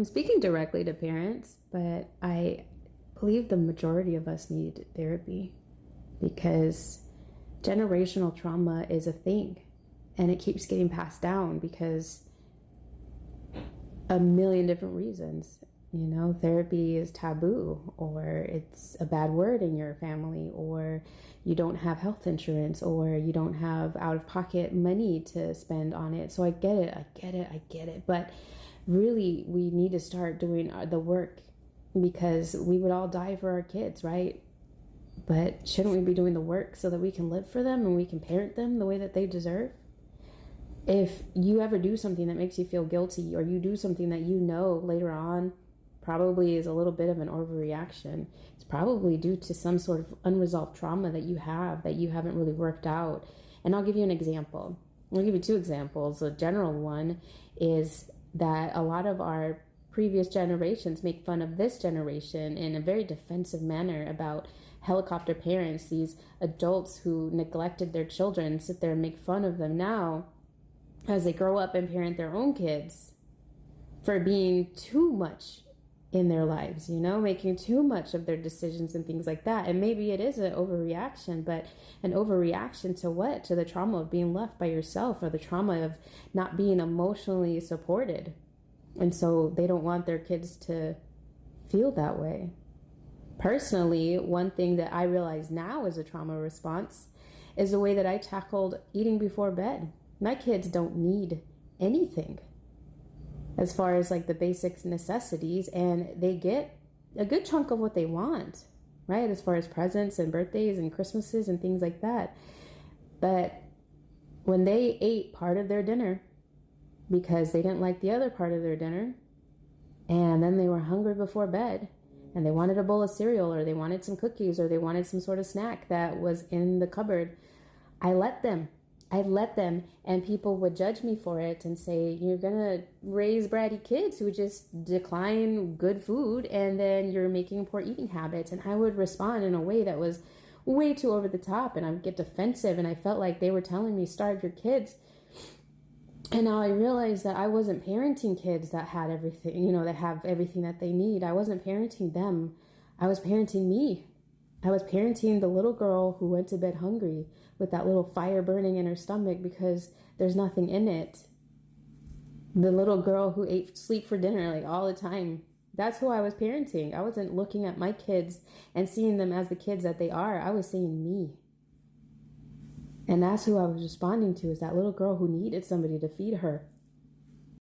I'm speaking directly to parents, but I believe the majority of us need therapy because generational trauma is a thing and it keeps getting passed down because a million different reasons. You know, therapy is taboo, or it's a bad word in your family, or you don't have health insurance, or you don't have out of pocket money to spend on it. So I get it, I get it, I get it. But really, we need to start doing the work because we would all die for our kids, right? But shouldn't we be doing the work so that we can live for them and we can parent them the way that they deserve? If you ever do something that makes you feel guilty, or you do something that you know later on probably is a little bit of an overreaction, it's probably due to some sort of unresolved trauma that you have that you haven't really worked out. And I'll give you an example. I'll give you two examples. A general one is that a lot of our previous generations make fun of this generation in a very defensive manner about helicopter parents, these adults who neglected their children, sit there and make fun of them now as they grow up and parent their own kids for being too much in their lives, you know, making too much of their decisions and things like that. And maybe it is an overreaction, but an overreaction to what? To the trauma of being left by yourself, or the trauma of not being emotionally supported. And so they don't want their kids to feel that way. Personally, one thing that I realize now is a trauma response is the way that I tackled eating before bed. My kids don't need anything as far as like the basic necessities, and they get a good chunk of what they want, right? As far as presents and birthdays and Christmases and things like that. But when they ate part of their dinner because they didn't like the other part of their dinner, and then they were hungry before bed and they wanted a bowl of cereal, or they wanted some cookies, or they wanted some sort of snack that was in the cupboard, I let them, and people would judge me for it and say, you're gonna raise bratty kids who just decline good food, and then you're making poor eating habits. And I would respond in a way that was way too over the top, and I would get defensive, and I felt like they were telling me, starve your kids. And now I realized that I wasn't parenting kids that had everything, you know, that have everything that they need. I wasn't parenting them. I was parenting me. I was parenting the little girl who went to bed hungry with that little fire burning in her stomach because there's nothing in it. The little girl who ate sleep for dinner like all the time. That's who I was parenting. I wasn't looking at my kids and seeing them as the kids that they are. I was seeing me. And that's who I was responding to, is that little girl who needed somebody to feed her.